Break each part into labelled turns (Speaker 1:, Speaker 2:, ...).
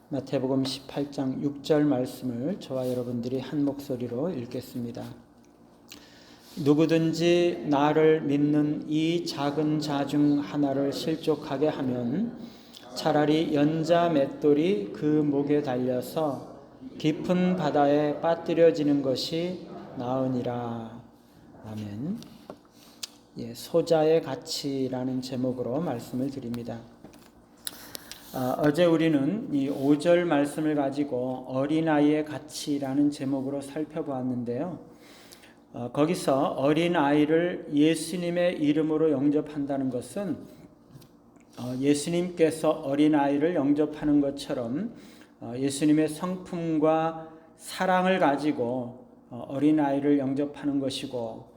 Speaker 1: 마태복음 18장 6절 말씀을 저와 여러분들이 한 목소리로 읽겠습니다. 누구든지 나를 믿는 이 작은 자 중 하나를 실족하게 하면 차라리 연자 맷돌이 그 목에 달려서 깊은 바다에 빠뜨려지는 것이 나으니라. 아멘. 소자의 가치라는 제목으로 말씀을 드립니다. 어제 우리는 이 5절 말씀을 가지고 어린아이의 가치라는 제목으로 살펴보았는데요. 거기서 어린아이를 예수님의 이름으로 영접한다는 것은 예수님께서 어린아이를 영접하는 것처럼 예수님의 성품과 사랑을 가지고 어린아이를 영접하는 것이고,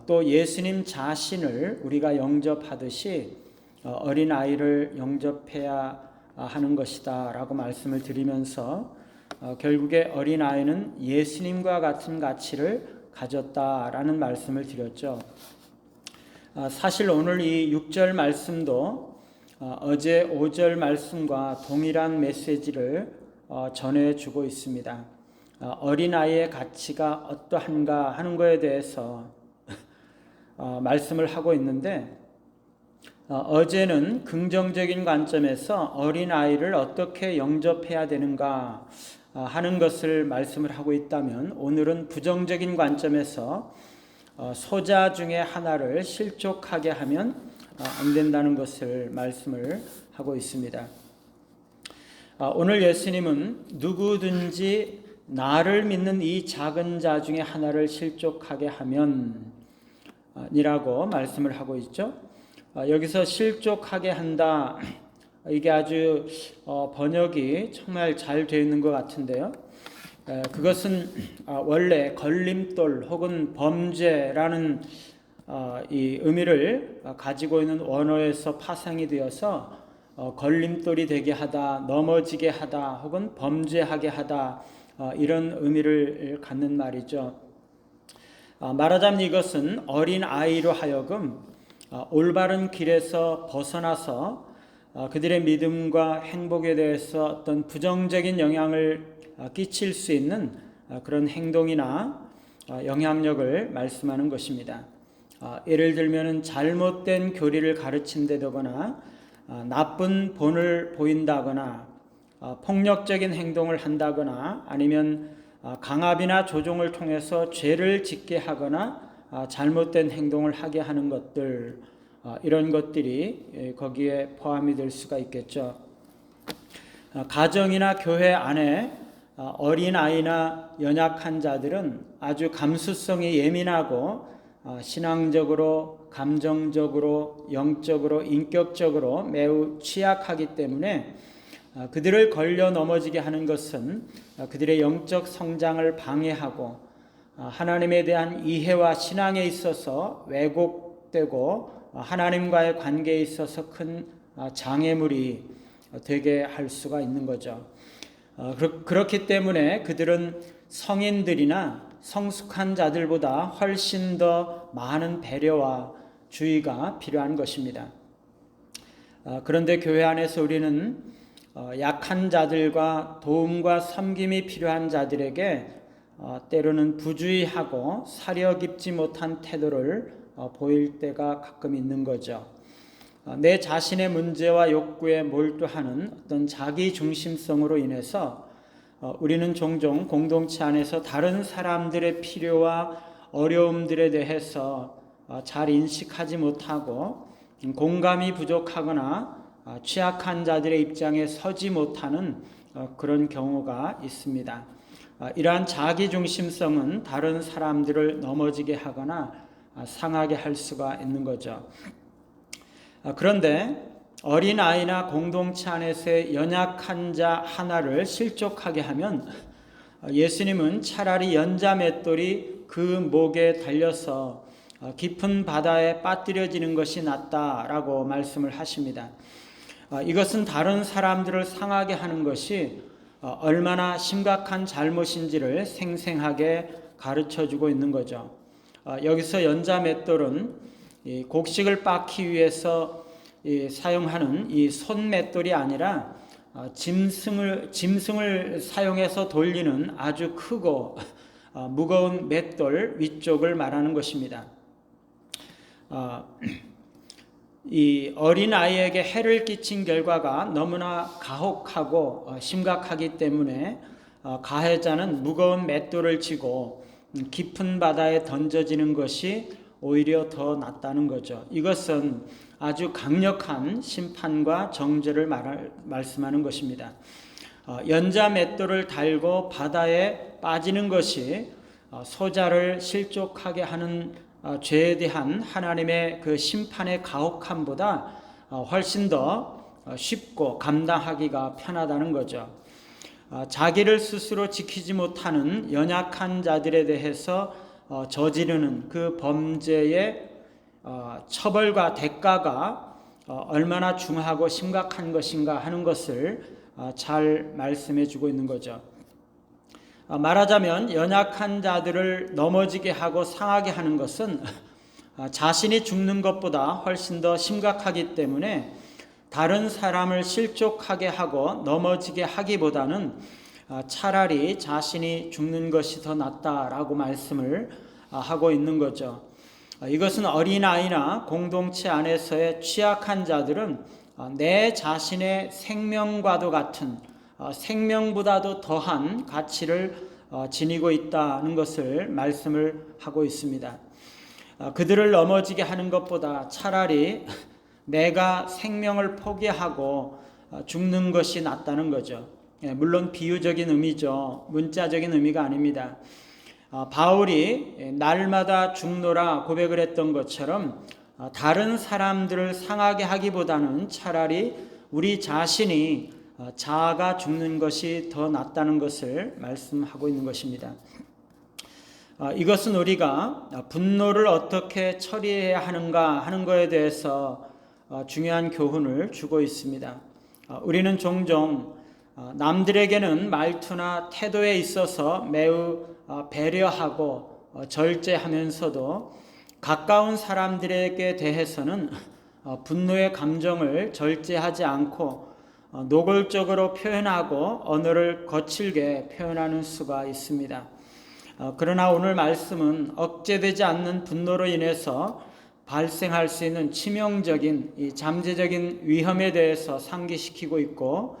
Speaker 1: 또 예수님 자신을 우리가 영접하듯이 어린아이를 영접해야 하는 것이다 라고 말씀을 드리면서 결국에 어린아이는 예수님과 같은 가치를 가졌다라는 말씀을 드렸죠. 사실 오늘 이 6절 말씀도 어제 5절 말씀과 동일한 메시지를 전해주고 있습니다. 어린아이의 가치가 어떠한가 하는 것에 대해서 말씀을 하고 있는데, 어제는 긍정적인 관점에서 어린아이를 어떻게 영접해야 되는가 하는 것을 말씀을 하고 있다면, 오늘은 부정적인 관점에서 소자 중에 하나를 실족하게 하면 안 된다는 것을 말씀을 하고 있습니다. 오늘 예수님은 누구든지 나를 믿는 이 작은 자 중에 하나를 실족하게 하면 이라고 말씀을 하고 있죠. 여기서 실족하게 한다, 이게 아주 번역이 정말 잘 되어 있는 것 같은데요. 그것은 원래 걸림돌 혹은 범죄라는 이 의미를 가지고 있는 원어에서 파생이 되어서 걸림돌이 되게 하다, 넘어지게 하다, 혹은 범죄하게 하다, 이런 의미를 갖는 말이죠. 말하자면 이것은 어린 아이로 하여금 올바른 길에서 벗어나서 그들의 믿음과 행복에 대해서 어떤 부정적인 영향을 끼칠 수 있는 그런 행동이나 영향력을 말씀하는 것입니다. 예를 들면 잘못된 교리를 가르친다거나 나쁜 본을 보인다거나 폭력적인 행동을 한다거나 아니면 강압이나 조종을 통해서 죄를 짓게 하거나 잘못된 행동을 하게 하는 것들, 이런 것들이 거기에 포함이 될 수가 있겠죠. 가정이나 교회 안에 어린아이나 연약한 자들은 아주 감수성이 예민하고 신앙적으로, 감정적으로, 영적으로, 인격적으로 매우 취약하기 때문에 그들을 걸려 넘어지게 하는 것은 그들의 영적 성장을 방해하고 하나님에 대한 이해와 신앙에 있어서 왜곡되고 하나님과의 관계에 있어서 큰 장애물이 되게 할 수가 있는 거죠. 그렇기 때문에 그들은 성인들이나 성숙한 자들보다 훨씬 더 많은 배려와 주의가 필요한 것입니다. 그런데 교회 안에서 우리는 약한 자들과 도움과 섬김이 필요한 자들에게 때로는 부주의하고 사려 깊지 못한 태도를 보일 때가 가끔 있는 거죠. 내 자신의 문제와 욕구에 몰두하는 어떤 자기 중심성으로 인해서 우리는 종종 공동체 안에서 다른 사람들의 필요와 어려움들에 대해서 잘 인식하지 못하고 공감이 부족하거나 취약한 자들의 입장에 서지 못하는 그런 경우가 있습니다. 이러한 자기중심성은 다른 사람들을 넘어지게 하거나 상하게 할 수가 있는 거죠. 그런데 어린아이나 공동체 안에서의 연약한 자 하나를 실족하게 하면 예수님은 차라리 연자 맷돌이 그 목에 달려서 깊은 바다에 빠뜨려지는 것이 낫다라고 말씀을 하십니다. 이것은 다른 사람들을 상하게 하는 것이 얼마나 심각한 잘못인지를 생생하게 가르쳐주고 있는 거죠. 여기서 연자 맷돌은 곡식을 빻기 위해서 사용하는 이 손맷돌이 아니라 짐승을 사용해서 돌리는 아주 크고 무거운 맷돌 위쪽을 말하는 것입니다. 이 어린 아이에게 해를 끼친 결과가 너무나 가혹하고 심각하기 때문에 가해자는 무거운 맷돌을 쥐고 깊은 바다에 던져지는 것이 오히려 더 낫다는 거죠. 이것은 아주 강력한 심판과 정죄를 말씀하는 것입니다. 연자 맷돌을 달고 바다에 빠지는 것이 소자를 실족하게 하는 죄에 대한 하나님의 그 심판의 가혹함보다 훨씬 더 쉽고 감당하기가 편하다는 거죠. 자기를 스스로 지키지 못하는 연약한 자들에 대해서 저지르는 그 범죄의 처벌과 대가가 얼마나 중하고 심각한 것인가 하는 것을 잘 말씀해 주고 있는 거죠. 말하자면 연약한 자들을 넘어지게 하고 상하게 하는 것은 자신이 죽는 것보다 훨씬 더 심각하기 때문에 다른 사람을 실족하게 하고 넘어지게 하기보다는 차라리 자신이 죽는 것이 더 낫다라고 말씀을 하고 있는 거죠. 이것은 어린아이나 공동체 안에서의 취약한 자들은 내 자신의 생명과도 같은 생명보다도 더한 가치를 지니고 있다는 것을 말씀을 하고 있습니다. 그들을 넘어지게 하는 것보다 차라리 내가 생명을 포기하고 죽는 것이 낫다는 거죠. 물론 비유적인 의미죠. 문자적인 의미가 아닙니다. 바울이 날마다 죽노라 고백을 했던 것처럼 다른 사람들을 상하게 하기보다는 차라리 우리 자신이 자아가 죽는 것이 더 낫다는 것을 말씀하고 있는 것입니다. 이것은 우리가 분노를 어떻게 처리해야 하는가 하는 것에 대해서 중요한 교훈을 주고 있습니다. 우리는 종종 남들에게는 말투나 태도에 있어서 매우 배려하고 절제하면서도 가까운 사람들에게 대해서는 분노의 감정을 절제하지 않고 노골적으로 표현하고 언어를 거칠게 표현하는 수가 있습니다. 그러나 오늘 말씀은 억제되지 않는 분노로 인해서 발생할 수 있는 치명적인 이 잠재적인 위험에 대해서 상기시키고 있고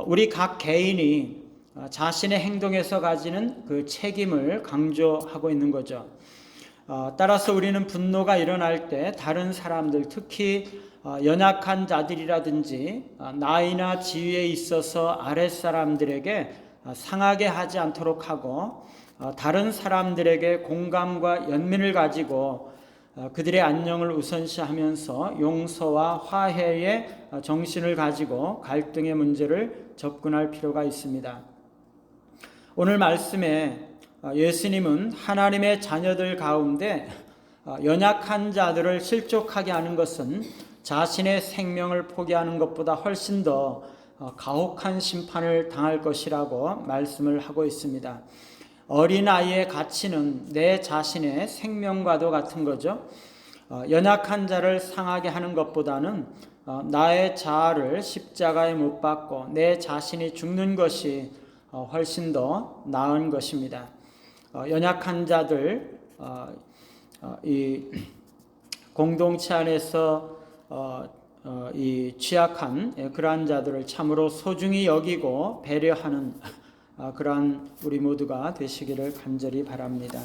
Speaker 1: 우리 각 개인이 자신의 행동에서 가지는 그 책임을 강조하고 있는 거죠. 따라서 우리는 분노가 일어날 때 다른 사람들, 특히 연약한 자들이라든지 나이나 지위에 있어서 아랫사람들에게 상하게 하지 않도록 하고 다른 사람들에게 공감과 연민을 가지고 그들의 안녕을 우선시하면서 용서와 화해의 정신을 가지고 갈등의 문제를 접근할 필요가 있습니다. 오늘 말씀에 예수님은 하나님의 자녀들 가운데 연약한 자들을 실족하게 하는 것은 자신의 생명을 포기하는 것보다 훨씬 더 가혹한 심판을 당할 것이라고 말씀을 하고 있습니다. 어린아이의 가치는 내 자신의 생명과도 같은 거죠. 연약한 자를 상하게 하는 것보다는 나의 자아를 십자가에 못 박고 내 자신이 죽는 것이 훨씬 더 나은 것입니다. 연약한 자들, 이 공동체 안에서 이 취약한 그러한 자들을 참으로 소중히 여기고 배려하는 그러한 우리 모두가 되시기를 간절히 바랍니다.